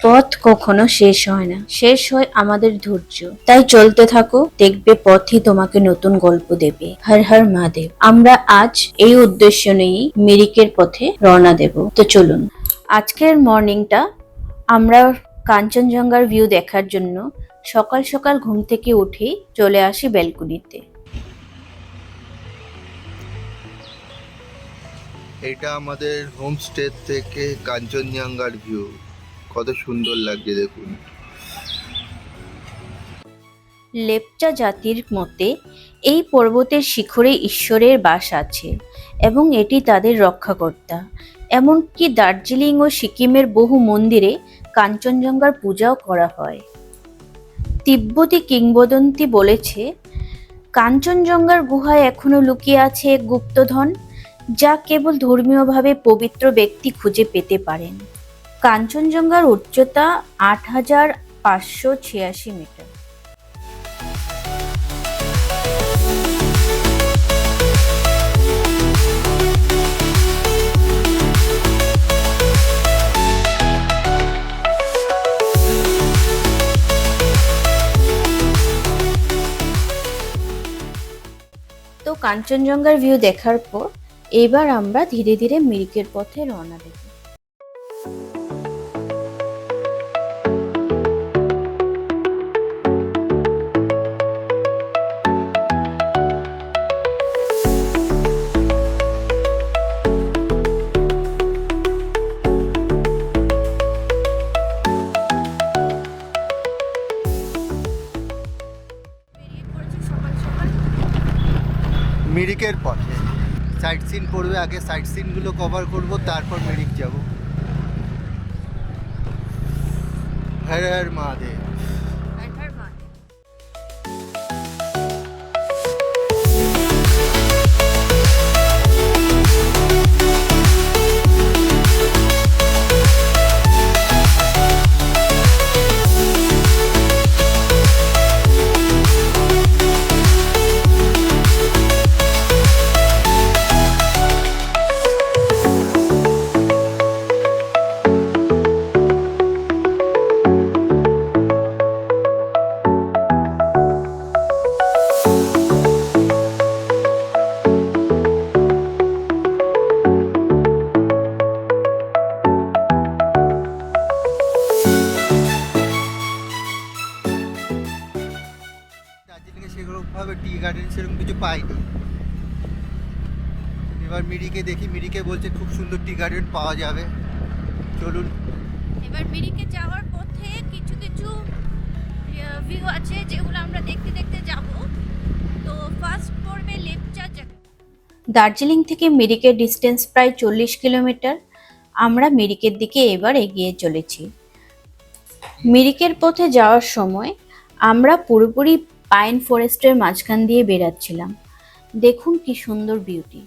পথ কখনো শেষ হয় না, শেষ হয় আমাদের ধৈর্য। তাই চলতে থাকো, দেখবে পথই তোমাকে নতুন গল্প দেবে। হর হর মহাদেব। আমরা আজ এই উদ্দেশ্য নিয়েই মিরিকের পথে রওনা দেব। তো চলুন, আজকের মর্নিংটা আমরা কাঞ্চনজঙ্ঘার ভিউ দেখার জন্য সকাল সকাল ঘুম থেকে উঠেই চলে আসি ব্যালকনিতে। এটা আমাদের হোমস্টে থেকে কাঞ্চনজঙ্ঘার ভিউ। কত সুন্দর লাগছে দেখুন। লেপচা জাতির মতে এই পর্বতের শিখরে ঈশ্বরের বাস আছে এবং এটি তাদের রক্ষাকর্তা। এমনকি দার্জিলিং ও সিকিমের বহু মন্দিরে কাঞ্চনজঙ্ঘার পূজাও করা হয়। তিব্বতী কিংবদন্তি বলেছে, কাঞ্চনজঙ্ঘার গুহায় এখনো লুকিয়ে আছে এক গুপ্তধন, যা কেবল ধর্মীয়ভাবে পবিত্র ব্যক্তি খুঁজে পেতে পারেন। কাঞ্চনজঙ্ঘার উচ্চতা ৮,৫৮৬ মিটার। তো কাঞ্চনজঙ্ঘার ভিউ দেখার পর এবার আমরা ধীরে ধীরে মিরিকের পথে রওনা দেব। মিরিকের পথে সাইট সিন পড়বে, আগে সাইট সিনগুলো কভার করব, তারপর মিরিক যাব। হর হর মহাদেব। দার্জিলিংয়ে সেরকমভাবে টি গার্ডেন সেরকম কিছু পাইনি। এবার মিরিকে দেখি, মিরিকে বলছে খুব সুন্দর টি গার্ডেন পাওয়া যাবে। চলুন। এবার মিরিকে যাওয়ার পথে কিছু কিছু ভিউ আছে যেগুলো আমরা দেখতে দেখতে যাব। তো ফার্স্ট পড়বে লেপচা জায়গা। দার্জিলিং থেকে মিরিকের ডিস্টেন্স প্রায় 40 কিলোমিটার। আমরা মিরিকের দিকে এবার এগিয়ে চলেছি। মিরিকের পথে যাওয়ার সময় আমরা পুরোপুরি পাইন ফরেস্টের মাঝখান দিয়ে বেরাচ্ছিলাম। দেখুন কি সুন্দর বিউটি।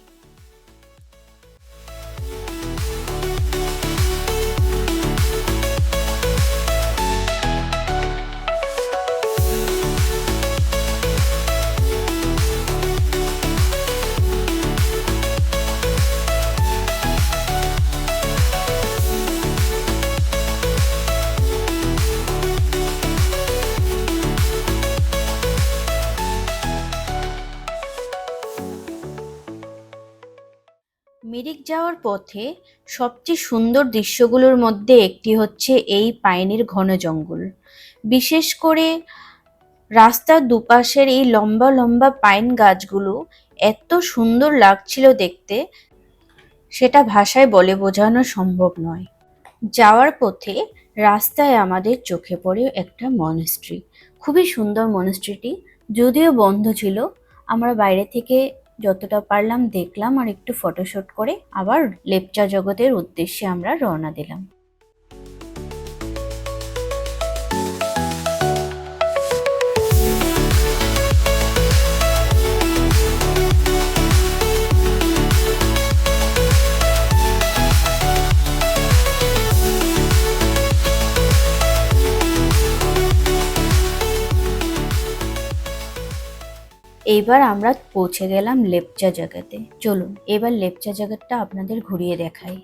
মিরিক যাওয়ার পথে সবচেয়ে সুন্দর দৃশ্যগুলোর মধ্যে একটি হচ্ছে এই পাইনের ঘন জঙ্গল। বিশেষ করে রাস্তার দুপাশের এই লম্বা লম্বা পাইন গাছগুলো এত সুন্দর লাগছিল দেখতে। সেটা ভাষায় বলে বোঝানো সম্ভব নয়। যাওয়ার পথে রাস্তায় আমাদের চোখে পড়ে একটা মনেস্ট্রি। খুবই সুন্দর মনেস্ট্রিটি, যদিও বন্ধ ছিল। আমরা বাইরে থেকে যতটা পারলাম দেখলাম আর একটু ফটোশুট করে আবার লেপচা জগতের উদ্দেশ্যে আমরা রওনা দিলাম। এইবার আমরা পৌঁছে গেলাম লেপচা জগতে। চলুন এবার লেপচা জগৎটা আপনাদের ঘুরিয়ে দেখাই।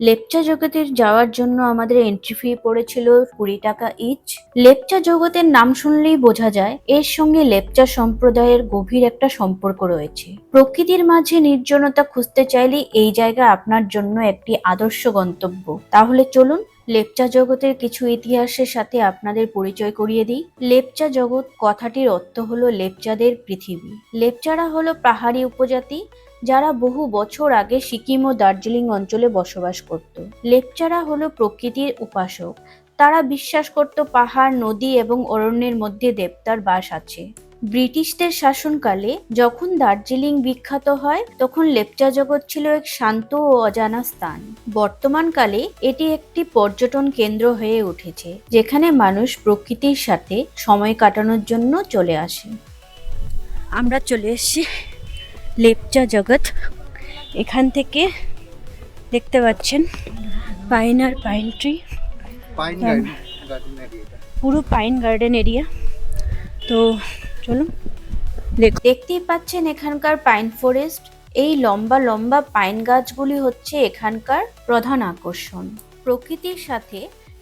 লেপচা জগতের যাওয়ার জন্য আমাদের এন্ট্রি ফি পড়েছিল 20 টাকা ইচ। লেপচা জগতের নাম শুনলেই বোঝা যায় এর সঙ্গে লেপচা সম্প্রদায়ের গভীর একটা সম্পর্ক রয়েছে। প্রকৃতির মাঝে নির্জনতা খুঁজতে চাইলে এই জায়গা আপনার জন্য একটি আদর্শ গন্তব্য। তাহলে চলুন লেপচা জগতের কিছু ইতিহাসের সাথে আপনাদের পরিচয় করিয়ে দিই। লেপচা জগৎ কথাটির অর্থ হলো লেপচাদের পৃথিবী। লেপচারা হলো পাহাড়ি উপজাতি যারা বহু বছর আগে সিকিম ও দার্জিলিং অঞ্চলে বসবাস করত। লেপচারা হলো প্রকৃতির উপাসক। তারা বিশ্বাস করত পাহাড়, নদী এবং অরণ্যের মধ্যে দেবতার বাস আছে। ব্রিটিশদের শাসনকালে যখন দার্জিলিং বিখ্যাত হয় তখন লেপচা জগৎ ছিল এক শান্ত ও অজানা স্থান। বর্তমানকালে এটি একটি পর্যটন কেন্দ্র হয়ে উঠেছে, যেখানে মানুষ প্রকৃতির সাথে সময় কাটানোর জন্য চলে আসে। আমরা চলে এসেছি লেপচা জগৎ। এখান থেকে দেখতে পাচ্ছেন পাইন আর pine tree, pine garden area. পুরো পাইন গার্ডেন এরিয়া। তো চলুন দেখতেই পাচ্ছেন এখানকার পাইন ফরেস্ট। এই লম্বা লম্বা পাইন গাছগুলি হচ্ছে এখানকার প্রধান আকর্ষণ। প্রকৃতির সাথে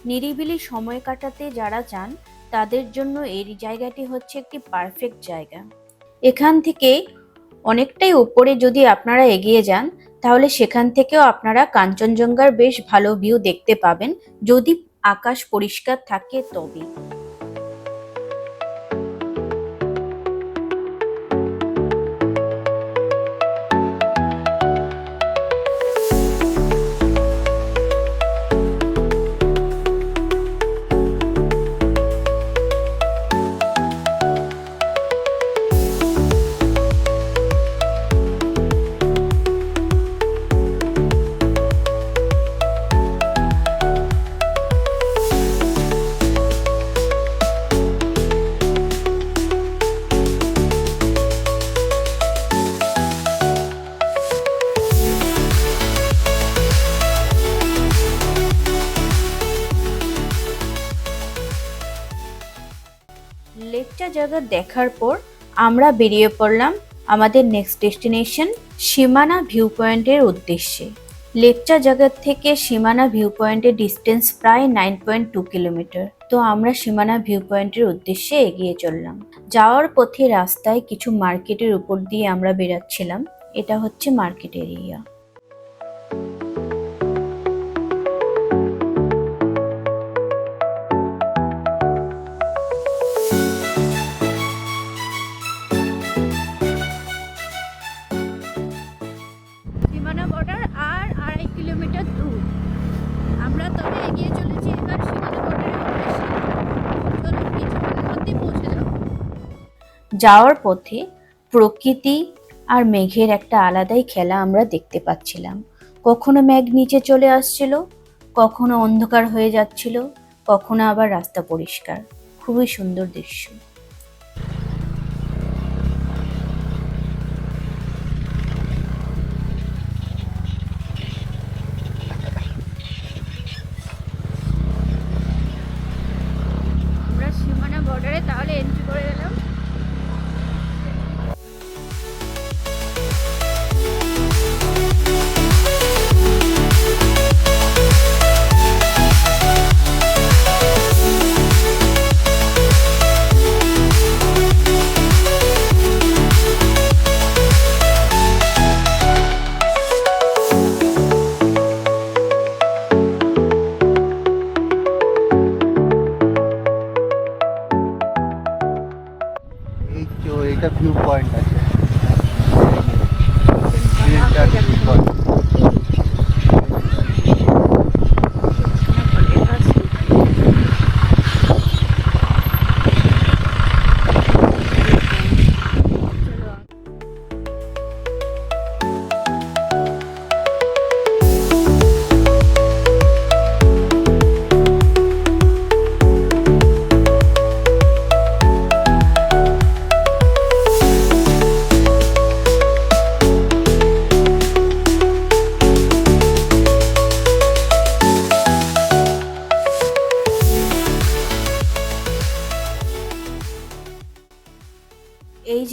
নিরিবিলি সময় কাটাতে যারা চান তাদের জন্য এই জায়গাটি হচ্ছে একটি পারফেক্ট জায়গা। এখান থেকে অনেকটাই উপরে যদি আপনারা এগিয়ে যান তাহলে সেখান থেকেও আপনারা কাঞ্চনজঙ্ঘার বেশ ভালো ভিউ দেখতে পাবেন, যদি আকাশ পরিষ্কার থাকে তবে। লেপচা জায়গা দেখার পর আমরা বেরিয়ে পড়লাম আমাদের নেক্সট ডেস্টিনেশন সীমানা ভিউ পয়েন্টের উদ্দেশ্যে। লেপচা জায়গা থেকে সীমানা ভিউ পয়েন্টের ডিস্টেন্স প্রায় 9.2 কিলোমিটার। তো আমরা সীমানা ভিউ পয়েন্টের উদ্দেশ্যে এগিয়ে চললাম। যাওয়ার পথে রাস্তায় কিছু মার্কেটের উপর দিয়ে আমরা বেরাচ্ছিলাম। এটা হচ্ছে মার্কেট এরিয়া। সীমানা বর্ডার আর 2.5 কিলোমিটার দূর। আমরা তবে এগিয়ে চলেছি এবার সীমানা বর্ডারের উদ্দেশ্যে। চলুন কিছুক্ষণের মধ্যেই পৌঁছে যাব। যাওয়ার পথে প্রকৃতি আর মেঘের একটা আলাদাই খেলা আমরা দেখতে পাচ্ছিলাম। কখনো মেঘ নিচে চলে আসছিল, কখনো অন্ধকার হয়ে যাচ্ছিল, কখনো আবার রাস্তা পরিষ্কার। খুবই সুন্দর দৃশ্য। আমরা সীমানা বর্ডারে তাহলে এন্ট্রি করে গেলাম।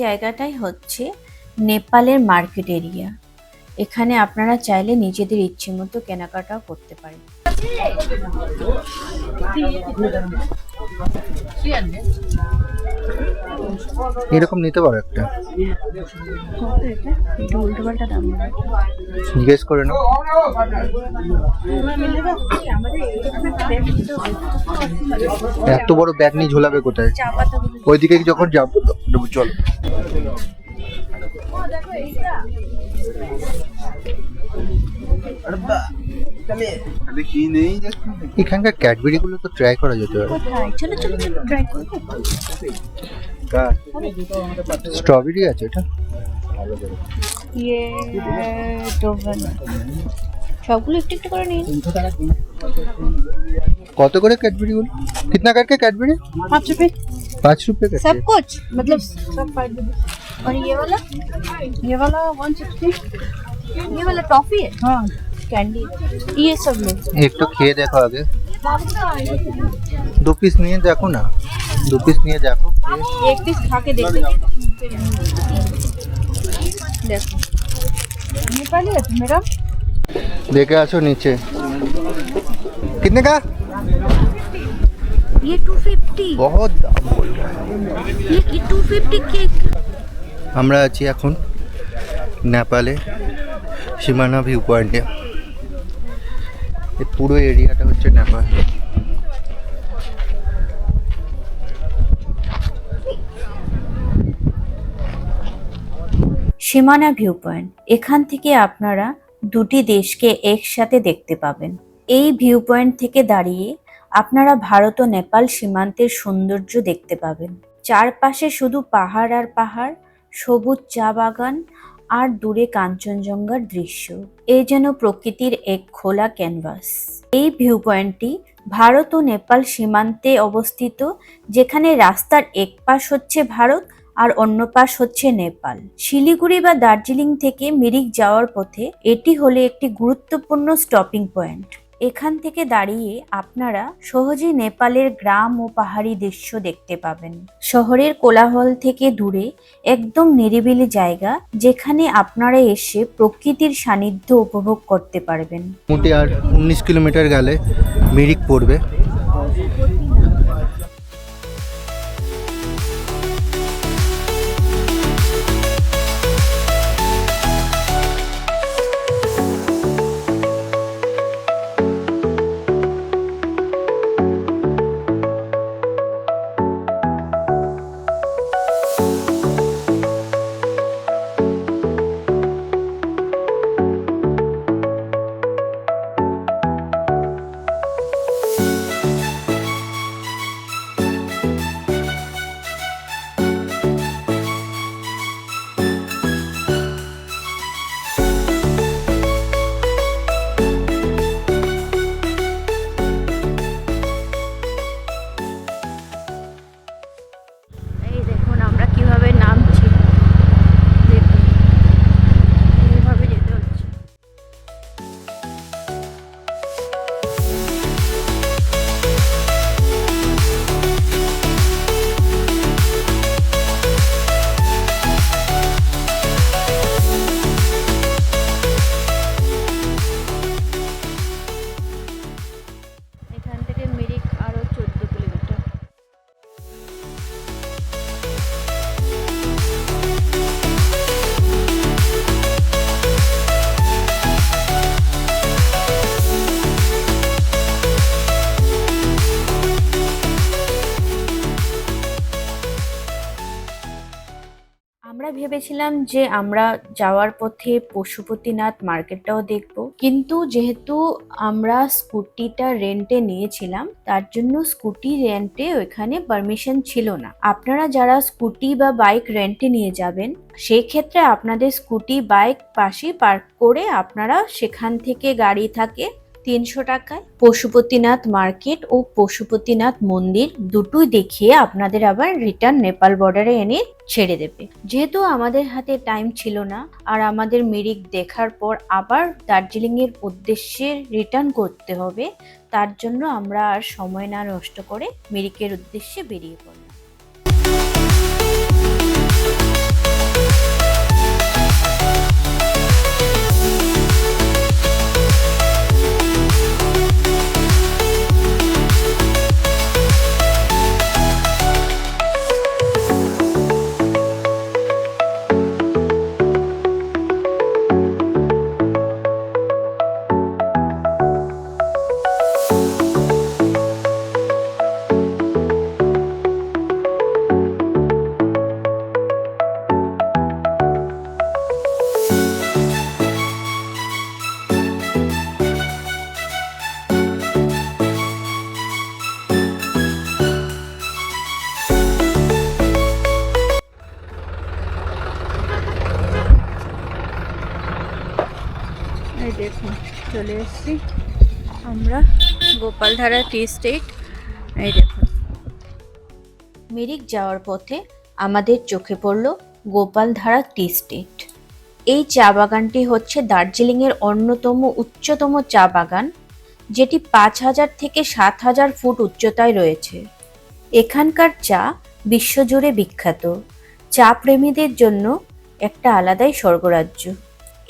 জায়গাটাই হচ্ছে নেপালের মার্কেট এরিয়া। এখানে আপনারা চাইলে নিজেদের ইচ্ছে মতো কেনাকাটাও করতে পারেন। এরকম নিতে পারো একটা, জিজ্ঞেস করে নাও। এত বড় ব্যাগ নিয়ে ঝোলাবে কোথায়? ওইদিকে যখন যাবো চলো। এখানকার ক্যাডবেরি গুলো তো ট্রাই করা যেতে পারে। চলো চলো চলো ট্রাই করো। স্ট্রবেরি আছে এটা। সবগুলো একটু একটু করে নিন। কত করে कैडबरी गुलो? कितना करके कैडबरी? 5 रुपए 5 रुपए का सब कुछ, मतलब सब 5 रुपए। और ये वाला 160। ये वाला टॉफी है, हाँ कैंडी। ये सब लो। एक तो খেয়ে দেখো আগে। 2 পিস নিয়ে দেখো না, 2 পিস নিয়ে দেখো। एक पीस खा के देखो। देखो नेपाली है तो मेरा देखे आसो नीचे। कितने का? ये 250। बहुत দাম বল रहा है। ये 250 কেক। আমরা আছি এখন নেপালে সীমানা ভিউ পয়েন্টে। এই পুরো এরিয়াটা হচ্ছে নেপাল। সীমানা ভিউ পয়েন্ট, এখান থেকে আপনারা দুটি দেশকে একসাথে দেখতে পাবেন। এই ভিউ পয়েন্ট থেকে দাঁড়িয়ে আপনারা ভারত ও নেপাল সীমান্তের সৌন্দর্য দেখতে পাবেন। চারপাশে শুধু পাহাড় আর পাহাড়, সবুজ চা বাগান আর দূরে কাঞ্চনজঙ্ঘার দৃশ্য। এই যেন প্রকৃতির এক খোলা ক্যানভাস। এই ভিউ পয়েন্টটি ভারত ও নেপাল সীমান্তে অবস্থিত, যেখানে রাস্তার এক পাশ হচ্ছে ভারত আর অন্য পাশ হচ্ছে নেপাল। শিলিগুড়ি বা দার্জিলিং থেকে মিরিক যাওয়ার পথে এটি হলো একটি গুরুত্বপূর্ণ স্টপিং পয়েন্ট। এখান থেকে দাঁড়িয়ে আপনারা সহজেই নেপালের গ্রাম ও পাহাড়ি দৃশ্য দেখতে পাবেন। শহরের কোলাহল থেকে দূরে একদম নিরিবিলি জায়গা, যেখানে আপনারা এসে প্রকৃতির সান্নিধ্য উপভোগ করতে পারবেন। মোটামুটি আর 19 কিলোমিটার গেলে মিরিক পড়বে। এই দেখুন আমরা কিভাবে নামছি, দেখুন এইভাবে যেতে হচ্ছে। এখান থেকে মিরিক আরো 14 কিলোমিটার। আমরা ভেবেছিলাম যে আমরা যাওয়ার পথে পশুপতিনাথ মার্কেটটাও দেখব, কিন্তু যেহেতু আমরা স্কুটিটা রেন্টে নিয়েছিলাম, তার জন্য স্কুটি রেন্টে ওইখানে পারমিশন ছিল না। আপনারা যারা স্কুটি বা বাইক রেন্টে নিয়ে যাবেন, সেই ক্ষেত্রে আপনাদের স্কুটি বাইক পাশে পার্ক করে আপনারা সেখান থেকে গাড়ি থাকে 300 টাকায় পশুপতিনাথ মার্কেট ও পশুপতিনাথ মন্দির দুটোই দেখিয়ে আপনাদের আবার রিটার্ন নেপাল বর্ডারে এনে ছেড়ে দেবে। যেহেতু আমাদের হাতে টাইম ছিল না, আর আমাদের মিরিক দেখার পর আবার দার্জিলিং এর উদ্দেশ্যে রিটার্ন করতে হবে, তার জন্য আমরা আর সময় না নষ্ট করে মিরিকের উদ্দেশ্যে বেরিয়ে পড়লাম। এই দেখুন চলে এসেছি আমরা গোপালধারা টি স্টেট। এই দেখুন মিরিক যাওয়ার পথে আমাদের চোখে পড়ল গোপালধারা টি স্টেট। এই চা বাগানটি হচ্ছে দার্জিলিংয়ের অন্যতম উচ্চতম চা বাগান, যেটি 5,000 থেকে 7,000 ফুট উচ্চতায় রয়েছে। এখানকার চা বিশ্বজুড়ে বিখ্যাত। চা প্রেমীদের জন্য একটা আলাদাই স্বর্গরাজ্য।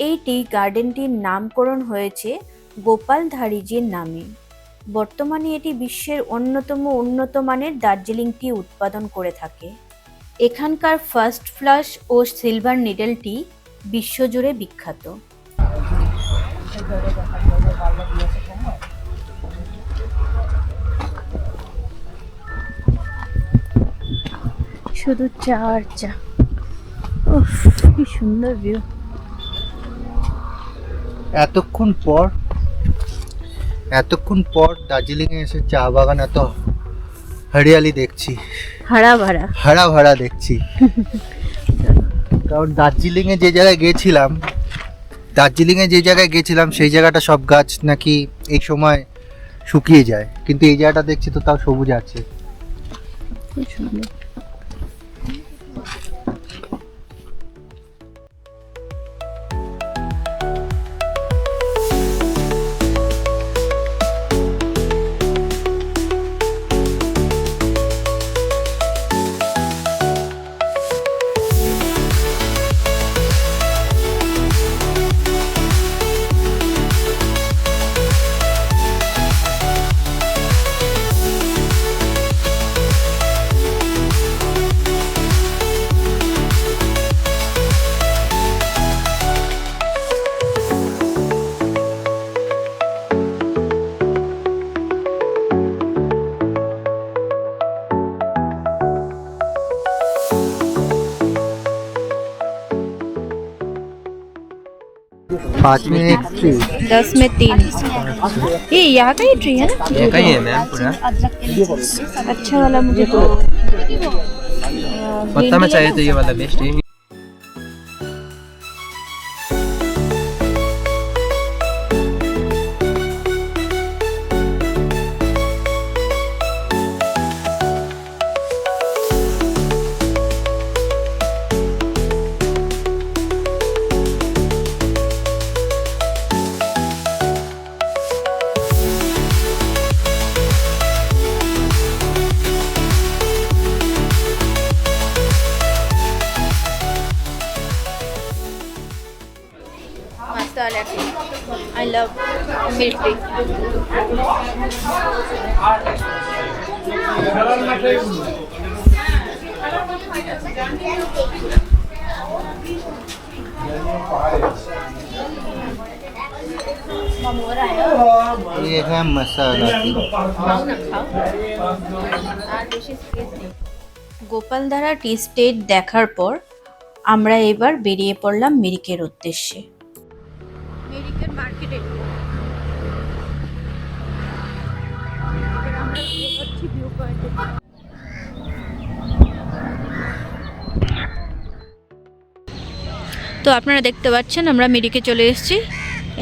এই টি গার্ডেনটির নামকরণ হয়েছে গোপালধারীজির নামে। বর্তমানে এটি বিশ্বের অন্যতম উন্নত মানের দার্জিলিং টি উৎপাদন করে থাকে। এখানকার ফার্স্ট ফ্লাশ ও সিলভার নিডল টি বিশ্বজুড়ে বিখ্যাত। শুধু চা আর চা। উফ, কি সুন্দর ভিউ। এতক্ষণ পর দার্জিলিংয়ে এসে চা বাগান এত হরিয়ালি দেখছি, হারা ভরা দেখছি। কারণ দার্জিলিংয়ে যে জায়গায় গেছিলাম সেই জায়গাটা সব গাছ নাকি এই সময় শুকিয়ে যায়, কিন্তু এই জায়গাটা দেখছি তো তাও সবুজ আছে। খুব সুন্দর। पाँच में एक ट्री, 10 में 3। ये यहाँ का ही ट्री है ना? ये का ही है मैम पूरा। अच्छा वाला मुझे तो पत्ता में चाहिए तो ये वाला बेस्ट है। masala tea. I love milk tea. ये है मसाला टी। গোপালধারা টি স্টেট দেখার পর আমরা এবার বেরিয়ে পড়লাম মিরিকের উদ্দেশ্যে। মিরিকের মার্কেটে তো আপনারা দেখতে পাচ্ছেন আমরা মিরিকে চলে এসেছি।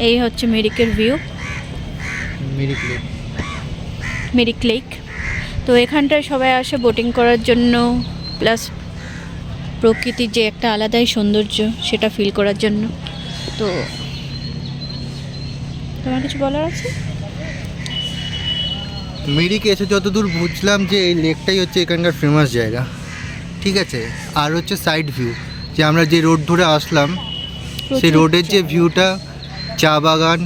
এই হচ্ছে মিরিকের ভিউ, মিরিক লেক। তো এখানটায় সবাই আসে বোটিং করার জন্য, প্লাস প্রকৃতির যে একটা আলাদাই সৌন্দর্য সেটা ফিল করার জন্য। তো তোমার কিছু বলার আছে? মিরিক এসে যতদূর বুঝলাম যে এই লেকটাই হচ্ছে এখানকার ফেমাস জায়গা, ঠিক আছে। আর হচ্ছে সাইড ভিউ, যে আমরা যে রোড ধরে আসলাম সেই রোডের যে ভিউটা, চা বাগান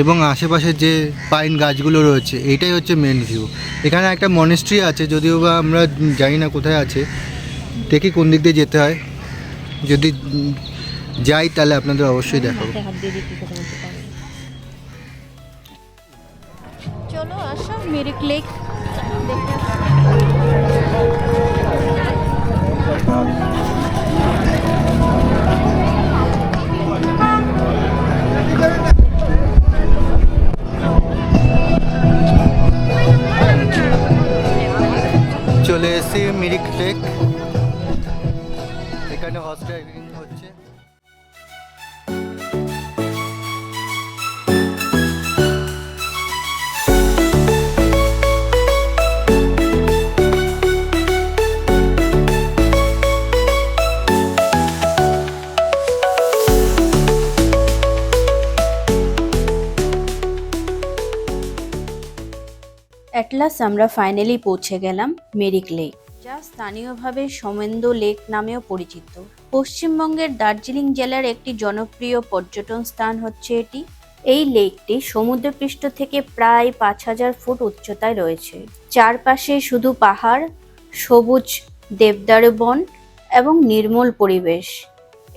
এবং আশেপাশে যে পাইন গাছগুলো রয়েছে, এইটাই হচ্ছে মেন ভিউ। এখানে একটা মনেস্ট্রি আছে, যদিও বা আমরা জানি না কোথায় আছে, দেখি কোন দিক দিয়ে যেতে হয়। যদি যাই তাহলে আপনাদের অবশ্যই দেখাবো। চলো আসো মিরিক লেক দেখে। চলে এসেছি মিরিক লেক, এখানে হর্স রাইডিং হচ্ছে। অ্যাটলাস আমরা ফাইনালি পৌঁছে গেলাম মেরিক লেক, যা স্থানীয়ভাবে সোমেন্দু লেক নামেও পরিচিত। পশ্চিমবঙ্গের দার্জিলিং জেলার একটি জনপ্রিয় পর্যটন স্থান হচ্ছে এটি। এই লেকটি সমুদ্রপৃষ্ঠ থেকে প্রায় 5,000 ফুট উচ্চতায় রয়েছে। চারপাশে শুধু পাহাড়, সবুজ দেবদারু বন এবং নির্মল পরিবেশ।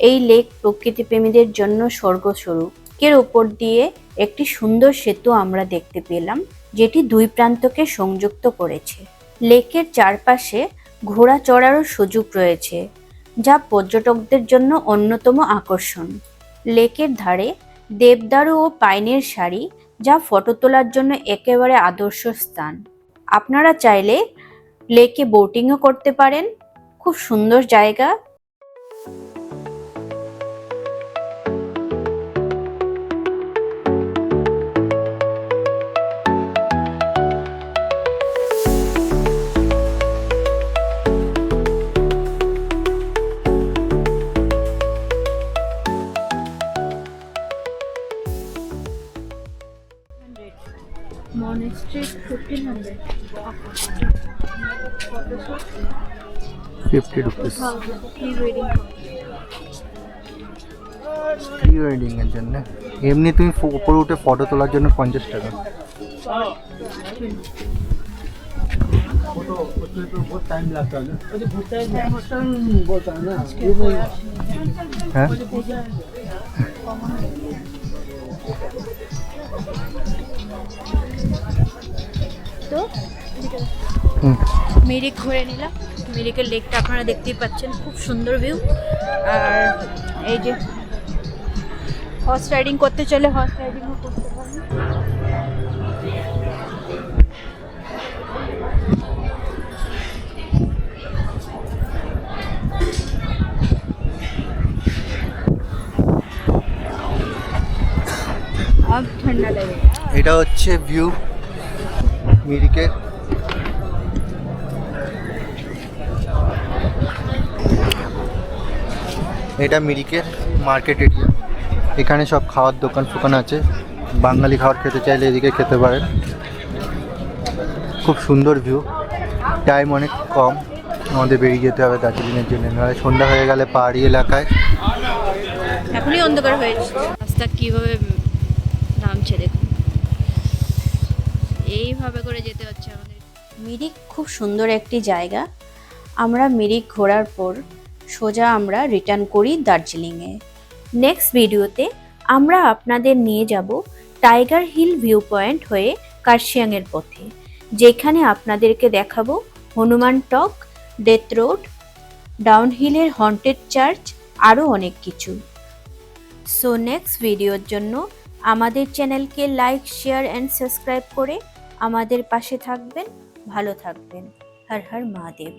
এই লেক প্রকৃতিপ্রেমীদের জন্য স্বর্গস্বরূপ। এর উপর দিয়ে একটি সুন্দর সেতু আমরা দেখতে পেলাম, যেটি দুই প্রান্তকে সংযুক্ত করেছে। লেকের চারপাশে ঘোড়া চড়ারও সুযোগ রয়েছে, যা পর্যটকদের জন্য অন্যতম আকর্ষণ। লেকের ধারে দেবদারু ও পাইনের সারি, যা ফটো তোলার জন্য একেবারে আদর্শ স্থান। আপনারা চাইলে লেকে বোটিংও করতে পারেন। খুব সুন্দর জায়গা। Monastery 1500. 50 rupees Pre-wedding. Pre wedding এর জন্য। এমনি তুমি উপরে উঠে ফটো তোলার জন্য 50 টাকা। হ্যাঁ তো মিরিক ঘুরে নিলাম। মিরিকের লেকটা আপনারা দেখতেই পাচ্ছেন, খুব সুন্দর ভিউ। আর এই যে হর্স রাইডিং করতে চলে হর্স রাইডিংও করতে পারেন। अब ठंडा लगेगा। এটা হচ্ছে ভিউ মিরিকের। এটা মিরিকের মার্কেট এরিয়া। এখানে সব খাওয়ার দোকান ফোকান আছে। বাঙালি খাবার খেতে চাইলে এদিকে খেতে পারেন। খুব সুন্দর ভিউ। টাইম অনেক কম, আমাদের বেরিয়ে যেতে হবে দার্জিলিংয়ের জন্য, নাহলে সন্ধ্যা হয়ে গেলে পাহাড়ি এলাকায়। এখনই অন্ধকার হয়েছে। রাস্তা কিভাবে নামছে দেখুন, এইভাবে করে যেতে হচ্ছে আমাদের। মিরিক খুব সুন্দর একটি জায়গা। আমরা মিরিক ঘোরার পর সোজা আমরা রিটার্ন করি দার্জিলিংয়ে। নেক্সট ভিডিওতে আমরা আপনাদের নিয়ে যাব টাইগার হিল ভিউ পয়েন্ট হয়ে কার্শিয়াংয়ের পথে, যেখানে আপনাদেরকে দেখাবো হনুমান টক, ডেথ রোড, ডাউনহিলের হন্টেড চার্চ, আরও অনেক কিছু। সো নেক্সট ভিডিওর জন্য আমাদের চ্যানেলকে লাইক, শেয়ার অ্যান্ড সাবস্ক্রাইব করে আমাদের পাশে থাকবেন। ভালো থাকবেন। হর হর মহাদেব।